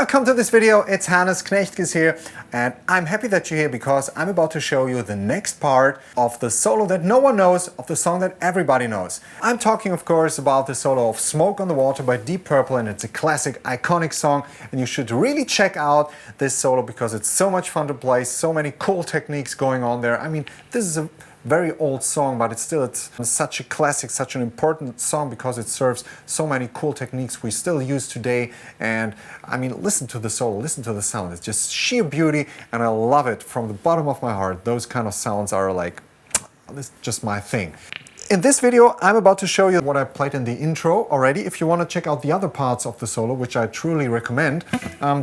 Welcome to this video. It's Hannes Knechtges here, and I'm happy that you're here because I'm about to show you the next part of the solo that no one knows, of the song that everybody knows. I'm talking, of course, about the solo of Smoke on the Water by Deep Purple, and it's a classic, iconic song, and you should really check out this solo because it's so much fun to play, so many cool techniques going on there. I mean, this is a very old song, but it's such a classic, such an important song because it serves so many cool techniques we still use today. And I mean, listen to the solo, listen to the sound. It's just sheer beauty, and I love it from the bottom of my heart. Those kind of sounds are like, this is just my thing. In this video, I'm about to show you what I played in the intro already. If you want to check out the other parts of the solo, which I truly recommend,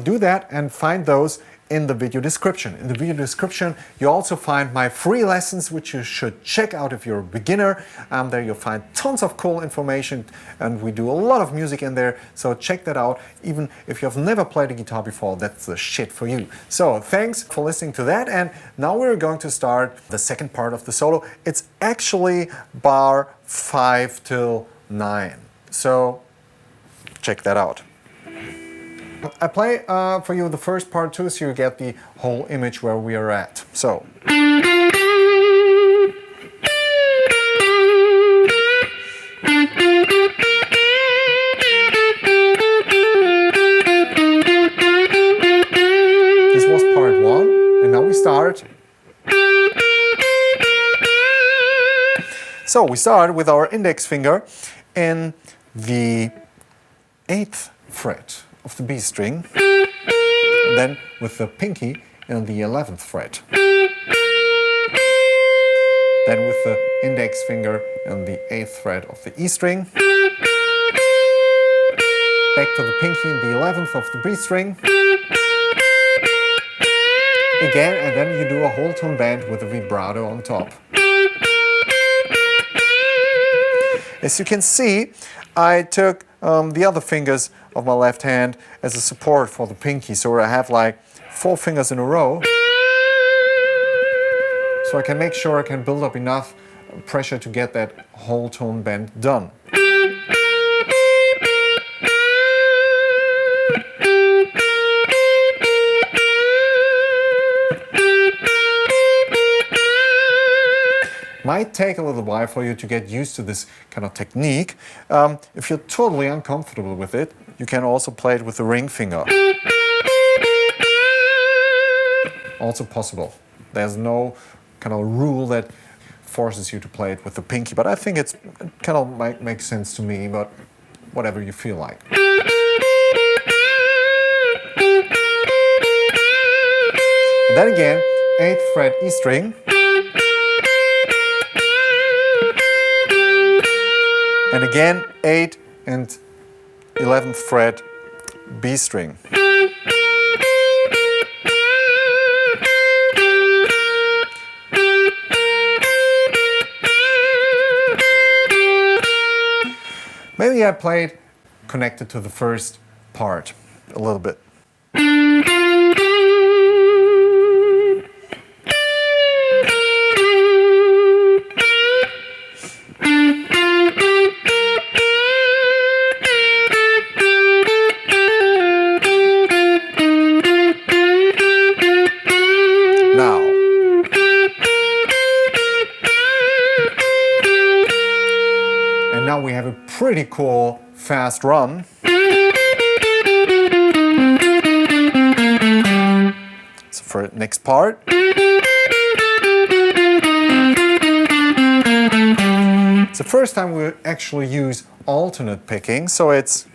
do that and find those in the video description. In the video description, you also find my free lessons, which you should check out if you're a beginner. There you'll find tons of cool information, and we do a lot of music in there, so check that out. Even if you have never played a guitar before, that's the shit for you. So thanks for listening to that, and now we're going to start the second part of the solo. It's actually bar 5 till 9, so check that out. I play for you the first part too, so you get the whole image where we are at. So. This was part 1, and now we start. So we start with our index finger in the 8th fret of the B string, and then with the pinky in the 11th fret, then with the index finger in the 8th fret of the E string, back to the pinky in the 11th of the B string, again, and then you do a whole tone bend with a vibrato on top. As you can see, I took the other fingers of my left hand as a support for the pinky, so I have like 4 fingers in a row, so I can make sure I can build up enough pressure to get that whole tone bend done. Might take a little while for you to get used to this kind of technique. If you're totally uncomfortable with it, you can also play it with the ring finger. Also possible. There's no kind of rule that forces you to play it with the pinky, but I think it kind of might make sense to me, but whatever you feel like. And then again, 8th fret E string. And again, 8th and 11th fret B string. Maybe I played connected to the first part a little bit. Now we have a pretty cool fast run. So for the next part. It's the first time we actually use alternate picking, so it's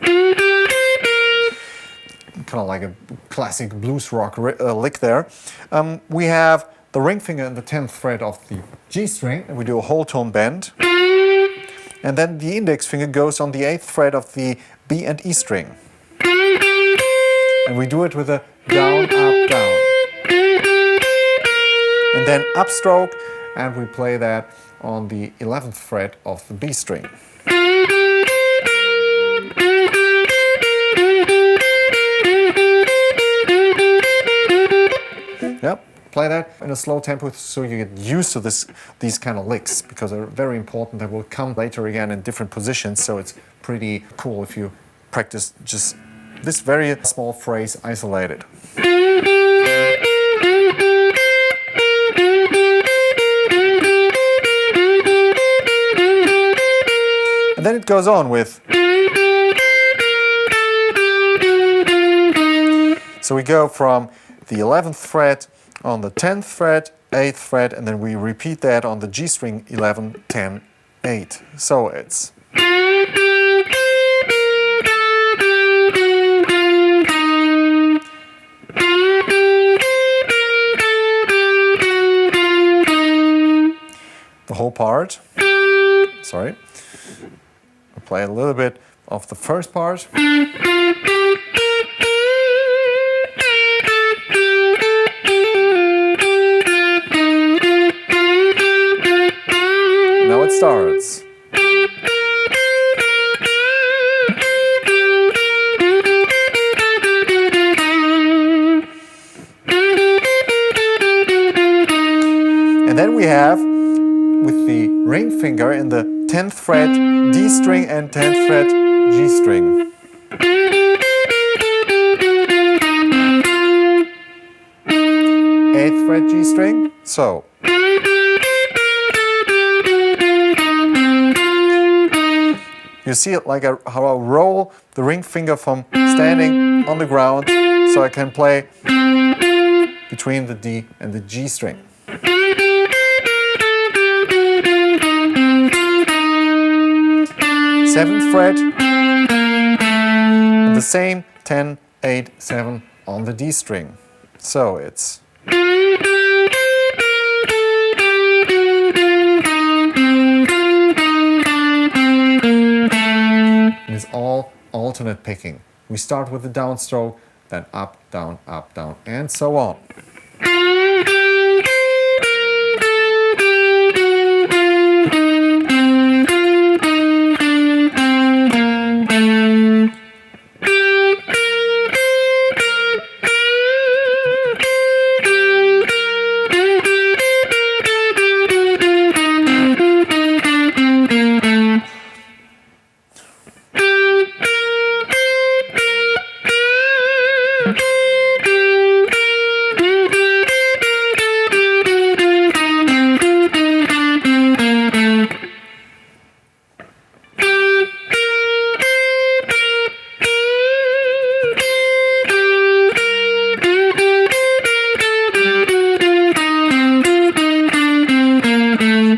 kind of like a classic blues rock lick there. We have the ring finger in the 10th fret of the G string, and we do a whole tone bend. And then the index finger goes on the 8th fret of the B and E string. And we do it with a down, up, down. And then upstroke, and we play that on the 11th fret of the B string. Yep. Play that in a slow tempo so you get used to these kind of licks, because they're very important. They will come later again in different positions, so it's pretty cool if you practice just this very small phrase isolated. And then it goes on with. So we go from the 11th fret on the 10th fret, 8th fret, and then we repeat that on the G string 11, 10, 8. So it's. The whole part. Sorry. I'll play a little bit of the first part. Now it starts. And then we have, with the ring finger in the 10th fret D string and 10th fret G string. 8th fret G string. So. You see it like how I roll the ring finger from standing on the ground, so I can play between the D and the G string. 7th fret, and the same 10, 8, 7 on the D string. So it's. And it's all alternate picking. We start with the downstroke, then up, down, and so on.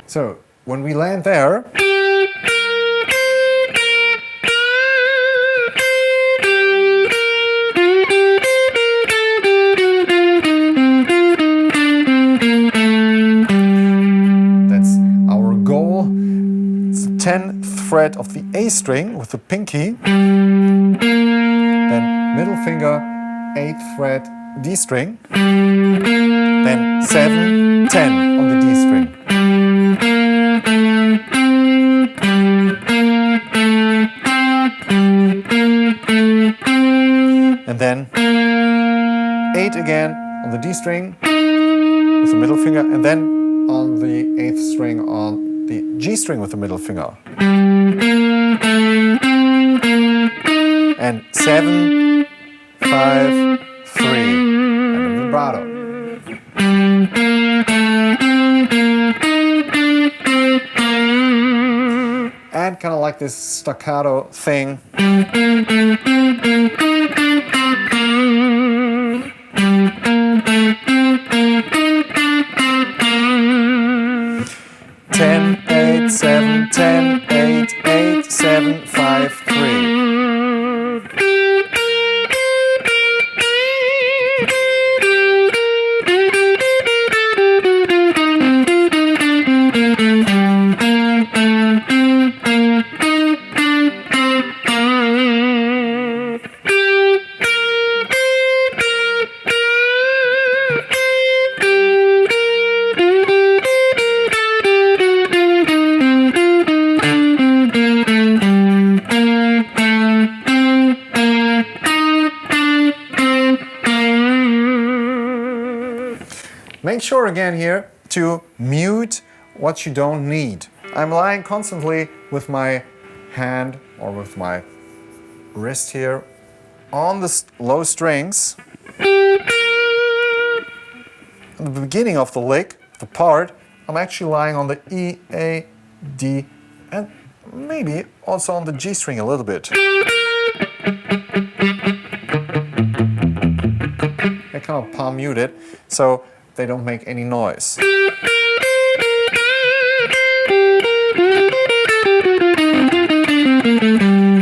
So, when we land there, that's our goal. It's the 10th fret of the A string with the pinky, then middle finger, 8th fret D string, then 7, 10 on the D string. And then 8 again on the D string with the middle finger, and then on the 8th string on the G string with the middle finger. And 7, 5, 3, and a vibrato. And kind of like this staccato thing. 10, 8, 7, 10, 8, 8, 7, 5, 3. Make sure again here to mute what you don't need. I'm lying constantly with my hand or with my wrist here on the low strings, at the beginning of the lick, the part, I'm actually lying on the E, A, D, and maybe also on the G string a little bit. I kind of palm mute it so they don't make any noise.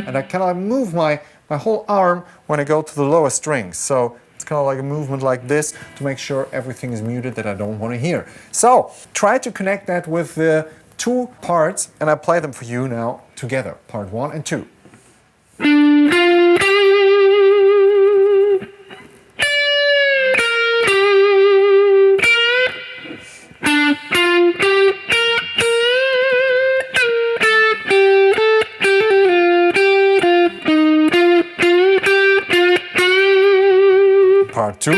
And I kind of move my whole arm when I go to the lower strings. So it's kind of like a movement like this to make sure everything is muted that I don't want to hear. So try to connect that with the two parts, and I play them for you now together, part 1 and 2. Part 2.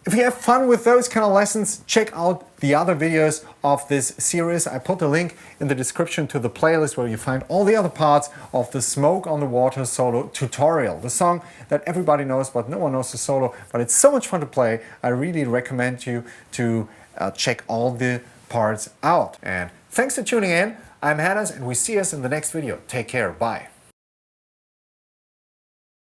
If you have fun with those kind of lessons, check out the other videos of this series. I put the link in the description to the playlist where you find all the other parts of the Smoke on the Water solo tutorial. The song that everybody knows, but no one knows the solo, but it's so much fun to play. I really recommend you to check all the parts out. And thanks for tuning in. I'm Hannes, and we see us in the next video. Take care. Bye.